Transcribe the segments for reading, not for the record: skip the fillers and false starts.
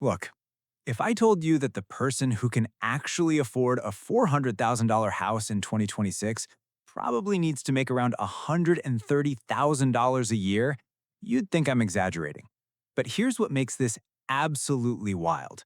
Look, if I told you that the person who can actually afford a $400,000 house in 2026 probably needs to make around $130,000 a year, you'd think I'm exaggerating. But here's what makes this absolutely wild.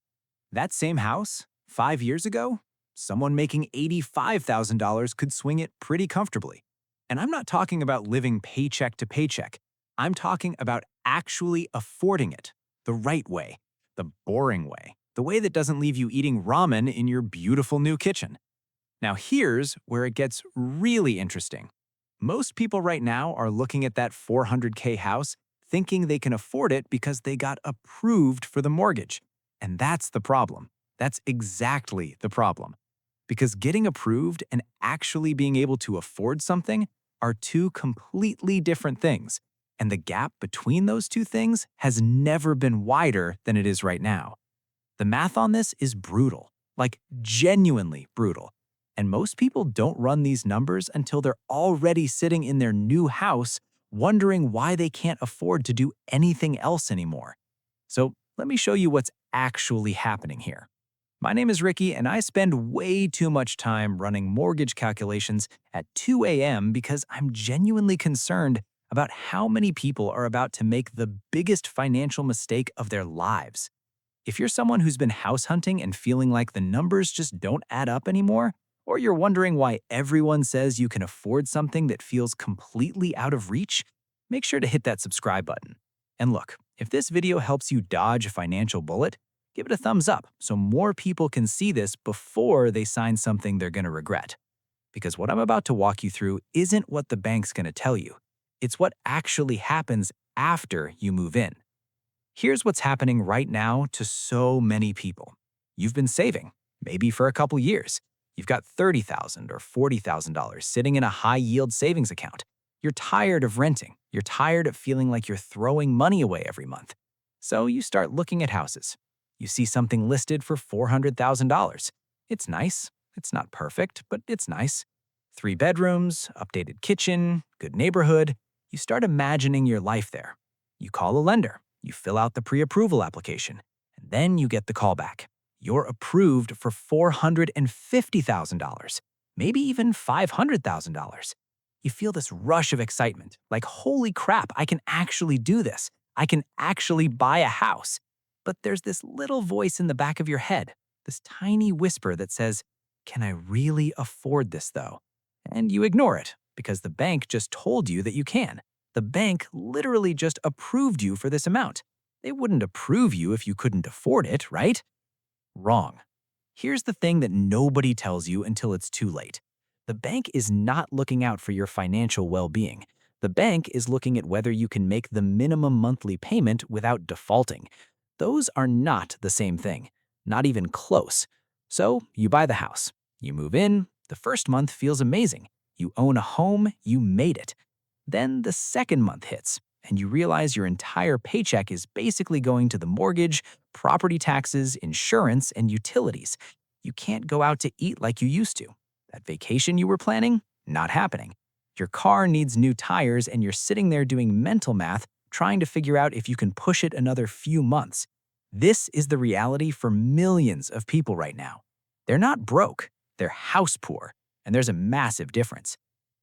That same house, 5 years ago, someone making $85,000 could swing it pretty comfortably. And I'm not talking about living paycheck to paycheck. I'm talking about actually affording it the right way, the boring way, the way that doesn't leave you eating ramen in your beautiful new kitchen. Now, here's where it gets really interesting. Most people right now are looking at that 400K house thinking they can afford it because they got approved for the mortgage. And that's the problem. That's exactly the problem. Because getting approved and actually being able to afford something are two completely different things. And the gap between those two things has never been wider than it is right now. The math on this is brutal, like genuinely brutal. And most people don't run these numbers until they're already sitting in their new house wondering why they can't afford to do anything else anymore. So let me show you what's actually happening here. My name is Ricky, and I spend way too much time running mortgage calculations at 2 a.m. because I'm genuinely concerned about how many people are about to make the biggest financial mistake of their lives. If you're someone who's been house hunting and feeling like the numbers just don't add up anymore, or you're wondering why everyone says you can afford something that feels completely out of reach, make sure to hit that subscribe button. And look, if this video helps you dodge a financial bullet, give it a thumbs up so more people can see this before they sign something they're going to regret. Because what I'm about to walk you through isn't what the bank's going to tell you. It's what actually happens after you move in. Here's what's happening right now to so many people. You've been saving, maybe for a couple years. You've got $30,000 or $40,000 sitting in a high-yield savings account. You're tired of renting. You're tired of feeling like you're throwing money away every month. So you start looking at houses. You see something listed for $400,000. It's nice. It's not perfect, but it's nice. 3 bedrooms, updated kitchen, good neighborhood. You start imagining your life there. You call a lender. You fill out the pre-approval application, and then you get the call back. You're approved for $450,000, maybe even $500,000. You feel this rush of excitement, like, holy crap, I can actually do this. I can actually buy a house. But there's this little voice in the back of your head, this tiny whisper that says, can I really afford this though? And you ignore it because the bank just told you that you can. The bank literally just approved you for this amount. They wouldn't approve you if you couldn't afford it, right? Wrong. Here's the thing that nobody tells you until it's too late. The bank is not looking out for your financial well-being. The bank is looking at whether you can make the minimum monthly payment without defaulting. Those are not the same thing, not even close. So you buy the house. You move in. The first month feels amazing. You own a home. You made it. Then the second month hits, and you realize your entire paycheck is basically going to the mortgage, property taxes, insurance, and utilities. You can't go out to eat like you used to. That vacation you were planning? Not happening. Your car needs new tires, and you're sitting there doing mental math, trying to figure out if you can push it another few months. This is the reality for millions of people right now. They're not broke, they're house poor, and there's a massive difference.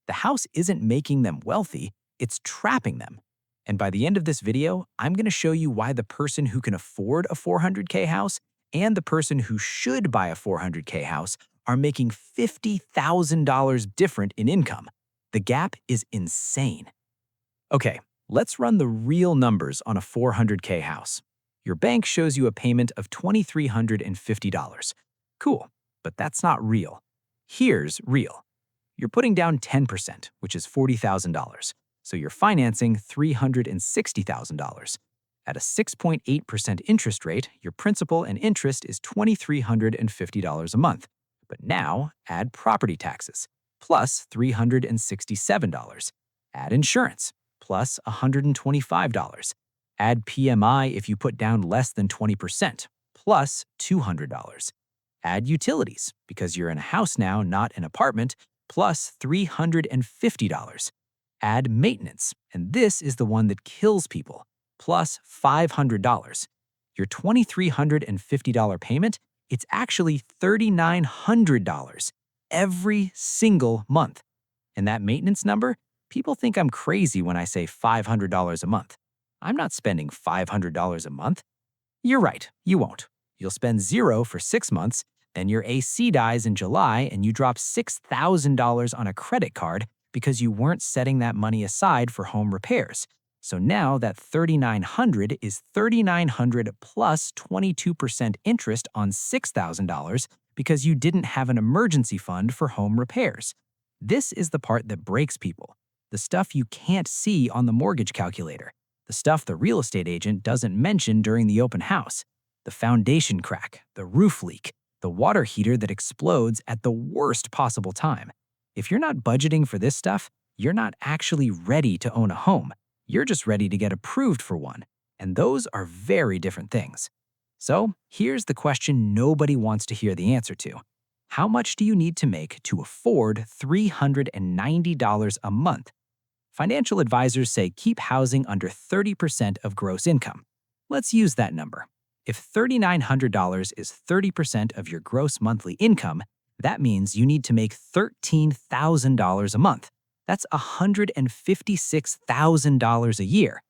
The house isn't making them wealthy, it's trapping them. And by the end of this video, I'm going to show you why the person who can afford a 400K house and the person who should buy a 400K house are making $50,000 different in income. The gap is insane. Okay, let's run the real numbers on a 400K house. Your bank shows you a payment of $2,350. Cool, but that's not real. Here's real. You're putting down 10%, which is $40,000. So you're financing $360,000. At a 6.8% interest rate, your principal and interest is $2,350 a month. But now add property taxes, plus $367. Add insurance, plus $125. Add PMI if you put down less than 20%, plus $200. Add utilities, because you're in a house now, not an apartment, plus $350. Add maintenance, and this is the one that kills people, plus $500. Your $2,350 payment, it's actually $3,900 every single month. And that maintenance number, people think I'm crazy when I say $500 a month. I'm not spending $500 a month. You're right, you won't. You'll spend zero for 6 months, then your AC dies in July and you drop $6,000 on a credit card because you weren't setting that money aside for home repairs. So now that $3,900 is $3,900 plus 22% interest on $6,000 because you didn't have an emergency fund for home repairs. This is the part that breaks people, the stuff you can't see on the mortgage calculator, the stuff the real estate agent doesn't mention during the open house, the foundation crack, the roof leak, the water heater that explodes at the worst possible time. If you're not budgeting for this stuff, you're not actually ready to own a home. You're just ready to get approved for one. And those are very different things. So here's the question nobody wants to hear the answer to. How much do you need to make to afford $390 a month? Financial advisors say keep housing under 30% of gross income. Let's use that number. If $3,900 is 30% of your gross monthly income, that means you need to make $13,000 a month. That's $156,000 a year.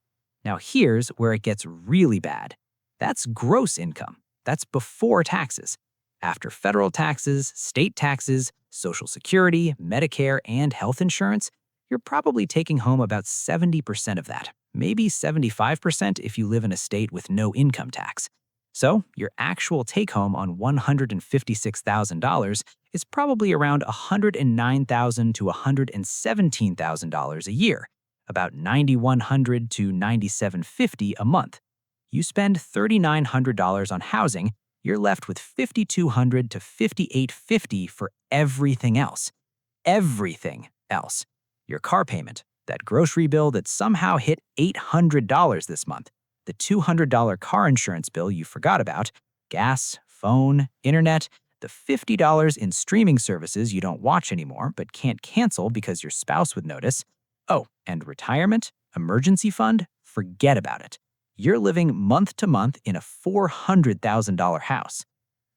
Now here's where it gets really bad. That's gross income. That's before taxes. After federal taxes, state taxes, Social Security, Medicare, and health insurance, you're probably taking home about 70% of that, maybe 75% if you live in a state with no income tax. So your actual take-home on $156,000 is probably around $109,000 to $117,000 a year, about $9,100 to $9,750 a month. You spend $3,900 on housing, you're left with $5,200 to $5,850 for everything else. Everything else. Your car payment, that grocery bill that somehow hit $800 this month, the $200 car insurance bill you forgot about, gas, phone, internet, the $50 in streaming services you don't watch anymore but can't cancel because your spouse would notice. Oh, and retirement, emergency fund, forget about it. You're living month to month in a $400,000 house.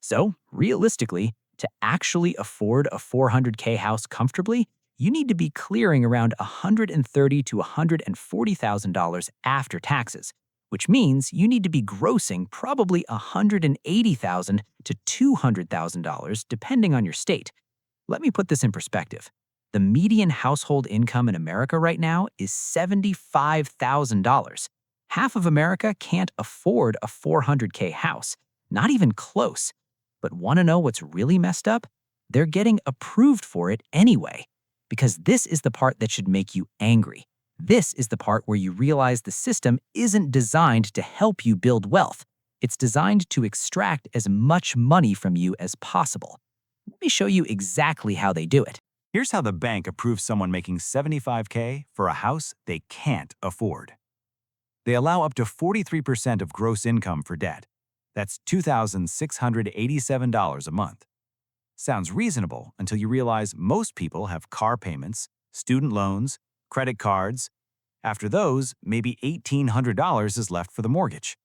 So, realistically, to actually afford a $400K house comfortably, you need to be clearing around $130,000 to $140,000 after taxes, which means you need to be grossing probably $180,000 to $200,000 depending on your state. Let me put this in perspective. The median household income in America right now is $75,000. Half of America can't afford a $400K house, not even close. But want to know what's really messed up? They're getting approved for it anyway. Because this is the part that should make you angry. This is the part where you realize the system isn't designed to help you build wealth. It's designed to extract as much money from you as possible. Let me show you exactly how they do it. Here's how the bank approves someone making $75K for a house they can't afford. They allow up to 43% of gross income for debt. That's $2,687 a month. Sounds reasonable until you realize most people have car payments, student loans, credit cards. After those, maybe $1,800 is left for the mortgage.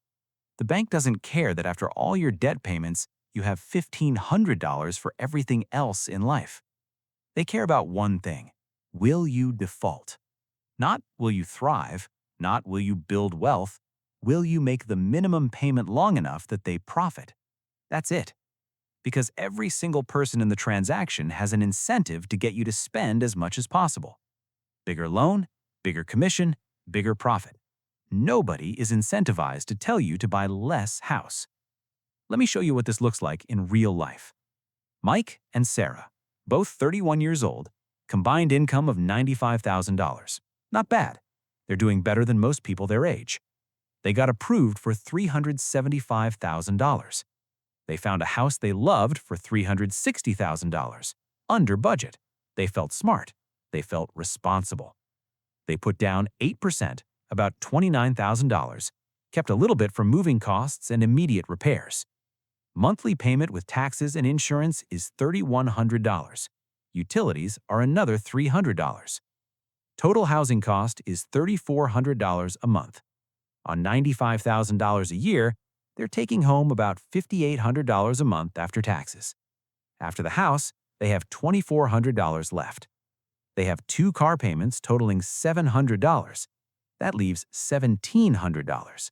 The bank doesn't care that after all your debt payments, you have $1,500 for everything else in life. They care about one thing: will you default? Not will you thrive, not will you build wealth, will you make the minimum payment long enough that they profit? That's it. Because every single person in the transaction has an incentive to get you to spend as much as possible. Bigger loan, bigger commission, bigger profit. Nobody is incentivized to tell you to buy less house. Let me show you what this looks like in real life. Mike and Sarah, both 31 years old, combined income of $95,000. Not bad. They're doing better than most people their age. They got approved for $375,000. They found a house they loved for $360,000, under budget. They felt smart. They felt responsible. They put down 8%, about $29,000, kept a little bit for moving costs and immediate repairs. Monthly payment with taxes and insurance is $3,100. Utilities are another $300. Total housing cost is $3,400 a month. On $95,000 a year, they're taking home about $5,800 a month after taxes. After the house, they have $2,400 left. They have 2 car payments totaling $700. That leaves $1,700.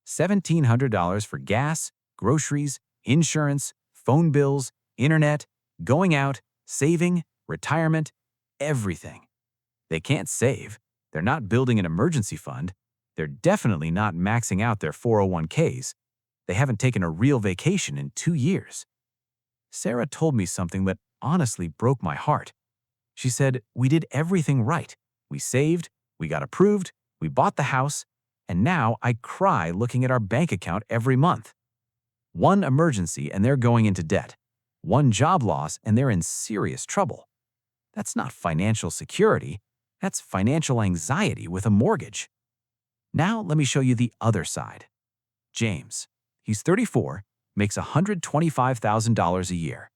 $1,700 for gas, groceries, insurance, phone bills, internet, going out, saving, retirement, everything. They can't save. They're not building an emergency fund. They're definitely not maxing out their 401ks. They haven't taken a real vacation in 2 years. Sarah told me something that honestly broke my heart. She said, "We did everything right. We saved, we got approved, we bought the house, and now I cry looking at our bank account every month. One emergency and they're going into debt. One job loss and they're in serious trouble. That's not financial security. That's financial anxiety with a mortgage." Now let me show you the other side. James. He's 34, makes $125,000 a year.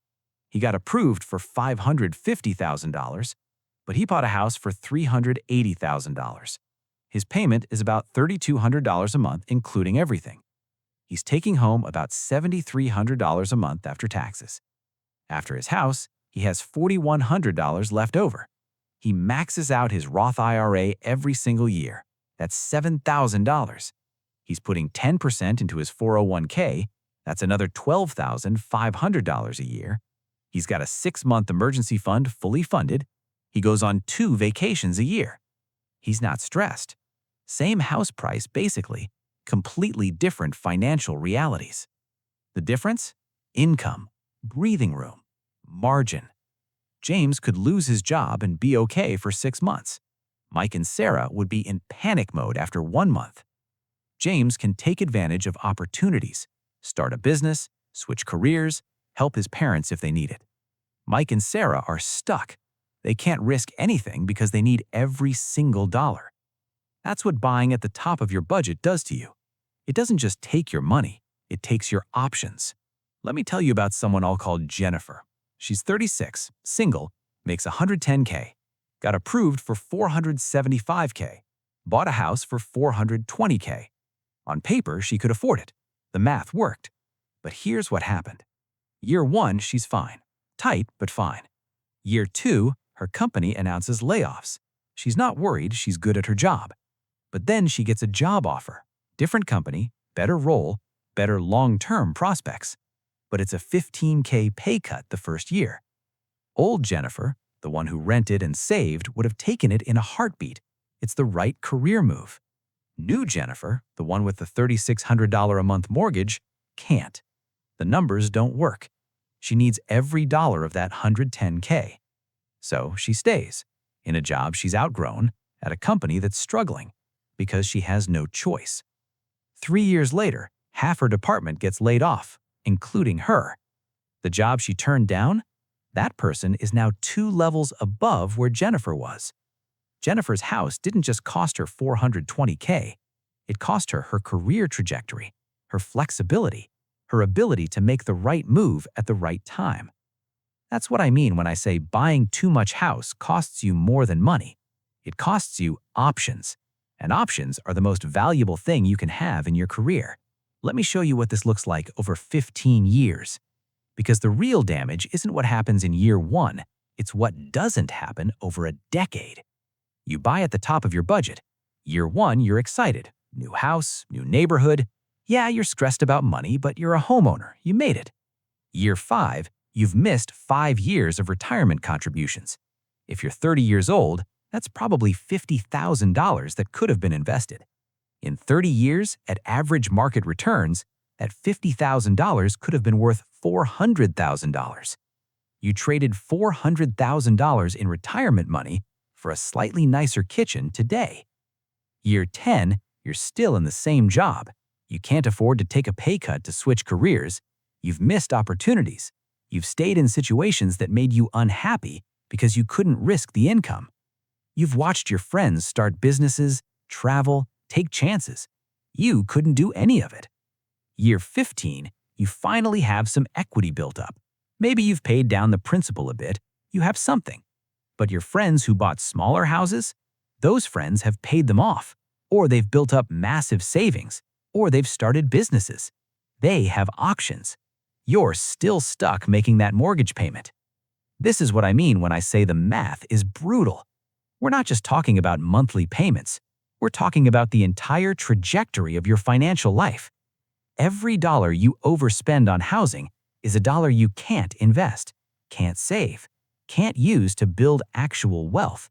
He got approved for $550,000, but he bought a house for $380,000. His payment is about $3,200 a month, including everything. He's taking home about $7,300 a month after taxes. After his house, he has $4,100 left over. He maxes out his Roth IRA every single year. That's $7,000. He's putting 10% into his 401k. That's another $12,500 a year. He's got a 6-month emergency fund fully funded. He goes on 2 vacations a year. He's not stressed. Same house price, basically. Completely different financial realities. The difference? Income, breathing room, margin. James could lose his job and be okay for 6 months. Mike and Sarah would be in panic mode after 1 month. James can take advantage of opportunities, start a business, switch careers, help his parents if they need it. Mike and Sarah are stuck. They can't risk anything because they need every single dollar. That's what buying at the top of your budget does to you. It doesn't just take your money, it takes your options. Let me tell you about someone I'll call Jennifer. She's 36, single, makes $110K, got approved for $475K, bought a house for $420K. On paper, she could afford it. The math worked. But here's what happened. Year 1, she's fine. Tight, but fine. Year 2, her company announces layoffs. She's not worried, she's good at her job. But then she gets a job offer. Different company, better role, better long-term prospects. But it's a $15K pay cut the first year. Old Jennifer, the one who rented and saved, would have taken it in a heartbeat. It's the right career move. New Jennifer, the one with the $3,600 a month mortgage, can't. The numbers don't work. She needs every dollar of that $110K. So she stays, in a job she's outgrown, at a company that's struggling, because she has no choice. 3 years later, half her department gets laid off, including her. The job she turned down? That person is now 2 levels above where Jennifer was. Jennifer's house didn't just cost her $420K. It cost her her career trajectory, her flexibility, her ability to make the right move at the right time. That's what I mean when I say buying too much house costs you more than money. It costs you options. And options are the most valuable thing you can have in your career. Let me show you what this looks like over 15 years. Because the real damage isn't what happens in year 1, it's what doesn't happen over a decade. You buy at the top of your budget. Year 1, you're excited. New house, new neighborhood. Yeah, you're stressed about money, but you're a homeowner. You made it. Year 5, you've missed 5 years of retirement contributions. If you're 30 years old, that's probably $50,000 that could have been invested. In 30 years, at average market returns, that $50,000 could have been worth $400,000. You traded $400,000 in retirement money for a slightly nicer kitchen today. Year 10, you're still in the same job. You can't afford to take a pay cut to switch careers. You've missed opportunities. You've stayed in situations that made you unhappy because you couldn't risk the income. You've watched your friends start businesses, travel, take chances. You couldn't do any of it. Year 15, you finally have some equity built up. Maybe you've paid down the principal a bit. You have something. But your friends who bought smaller houses, those friends have paid them off, or they've built up massive savings, or they've started businesses. They have auctions. You're still stuck making that mortgage payment. This is what I mean when I say the math is brutal. We're not just talking about monthly payments. We're talking about the entire trajectory of your financial life. Every dollar you overspend on housing is a dollar you can't invest, can't save, can't use to build actual wealth.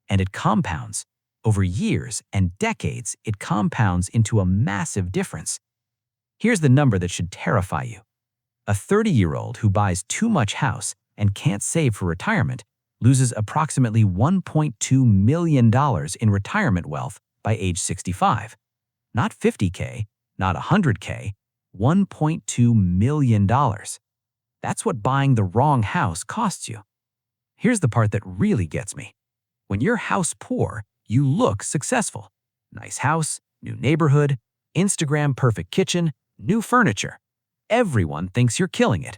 And it compounds. Over years and decades, it compounds into a massive difference. Here's the number that should terrify you. A 30-year-old who buys too much house and can't save for retirement loses approximately $1.2 million in retirement wealth by age 65. Not $50K, not $100K, $1.2 million. That's what buying the wrong house costs you. Here's the part that really gets me. When you're house poor, you look successful. Nice house, new neighborhood, Instagram perfect kitchen, new furniture. Everyone thinks you're killing it.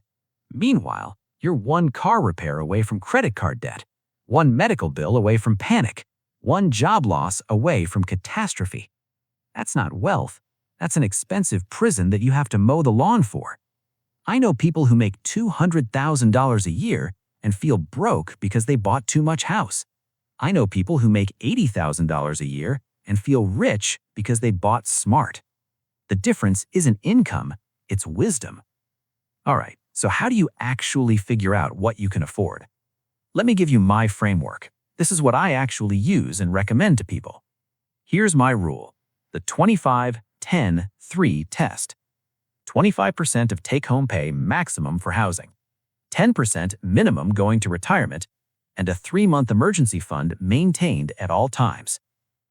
Meanwhile, you're one car repair away from credit card debt, one medical bill away from panic, one job loss away from catastrophe. That's not wealth. That's an expensive prison that you have to mow the lawn for. I know people who make $200,000 a year and feel broke because they bought too much house. I know people who make $80,000 a year and feel rich because they bought smart. The difference isn't income, it's wisdom. All right, so how do you actually figure out what you can afford? Let me give you my framework. This is what I actually use and recommend to people. Here's my rule, the 25-10-3 test. 25% of take-home pay maximum for housing, 10% minimum going to retirement, and a 3-month emergency fund maintained at all times.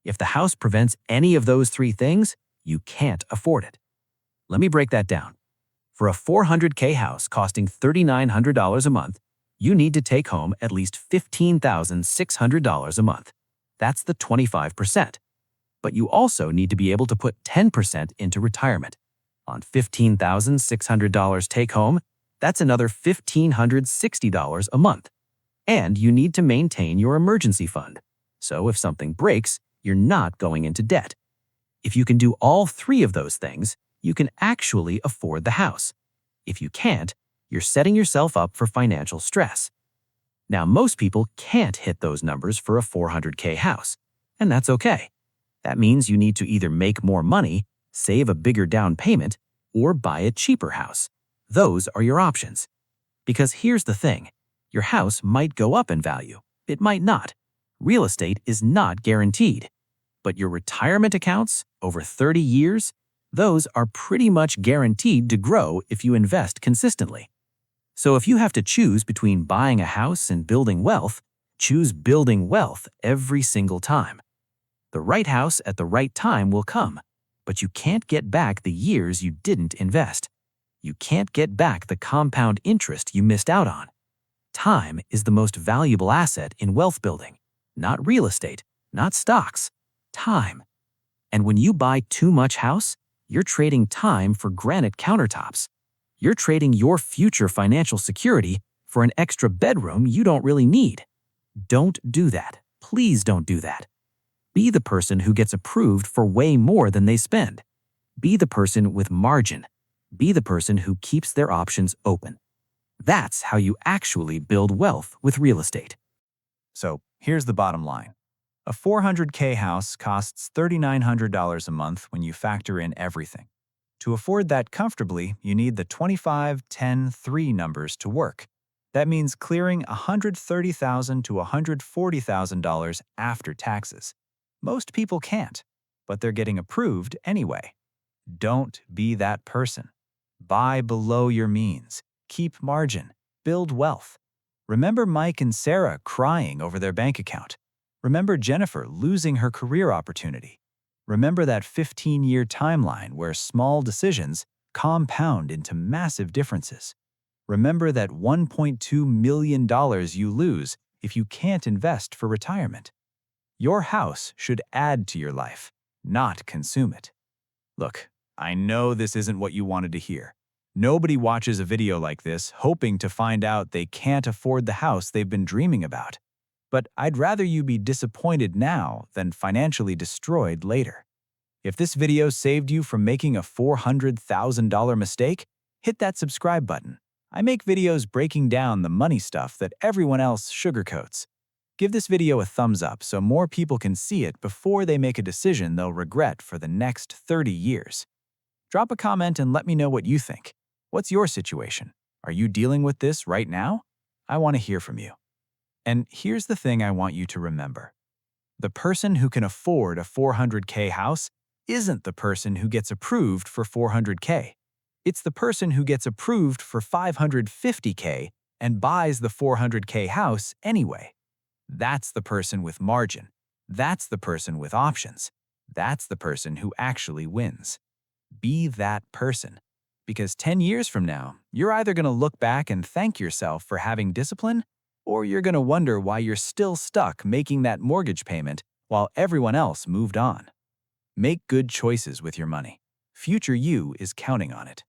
If the house prevents any of those 3 things, you can't afford it. Let me break that down. For a $400K house costing $3,900 a month, you need to take home at least $15,600 a month. That's the 25%. But you also need to be able to put 10% into retirement. On $15,600 take home, that's another $1,560 a month. And you need to maintain your emergency fund. So if something breaks, you're not going into debt. If you can do all 3 of those things, you can actually afford the house. If you can't, you're setting yourself up for financial stress. Now, most people can't hit those numbers for a $400K house, and that's okay. That means you need to either make more money, save a bigger down payment, or buy a cheaper house. Those are your options. Because here's the thing, your house might go up in value. It might not. Real estate is not guaranteed. But your retirement accounts, over 30 years, those are pretty much guaranteed to grow if you invest consistently. So if you have to choose between buying a house and building wealth, choose building wealth every single time. The right house at the right time will come, but you can't get back the years you didn't invest. You can't get back the compound interest you missed out on. Time is the most valuable asset in wealth building, not real estate, not stocks, time. And when you buy too much house, you're trading time for granite countertops. You're trading your future financial security for an extra bedroom you don't really need. Don't do that. Please don't do that. Be the person who gets approved for way more than they spend. Be the person with margin. Be the person who keeps their options open. That's how you actually build wealth with real estate. So here's the bottom line. A $400K house costs $3,900 a month when you factor in everything. To afford that comfortably, you need the 25-10-3 numbers to work. That means clearing $130,000 to $140,000 after taxes. Most people can't, but they're getting approved anyway. Don't be that person. Buy below your means. Keep margin. Build wealth. Remember Mike and Sarah crying over their bank account. Remember Jennifer losing her career opportunity. Remember that 15-year timeline where small decisions compound into massive differences. Remember that $1.2 million you lose if you can't invest for retirement. Your house should add to your life, not consume it. Look, I know this isn't what you wanted to hear. Nobody watches a video like this hoping to find out they can't afford the house they've been dreaming about. But I'd rather you be disappointed now than financially destroyed later. If this video saved you from making a $400,000 mistake, hit that subscribe button. I make videos breaking down the money stuff that everyone else sugarcoats. Give this video a thumbs up so more people can see it before they make a decision they'll regret for the next 30 years. Drop a comment and let me know what you think. What's your situation? Are you dealing with this right now? I want to hear from you. And here's the thing I want you to remember. The person who can afford a $400K house isn't the person who gets approved for $400K. It's the person who gets approved for $550K and buys the $400K house anyway. That's the person with margin. That's the person with options. That's the person who actually wins. Be that person. Because 10 years from now, you're either going to look back and thank yourself for having discipline, or you're going to wonder why you're still stuck making that mortgage payment while everyone else moved on. Make good choices with your money. Future you is counting on it.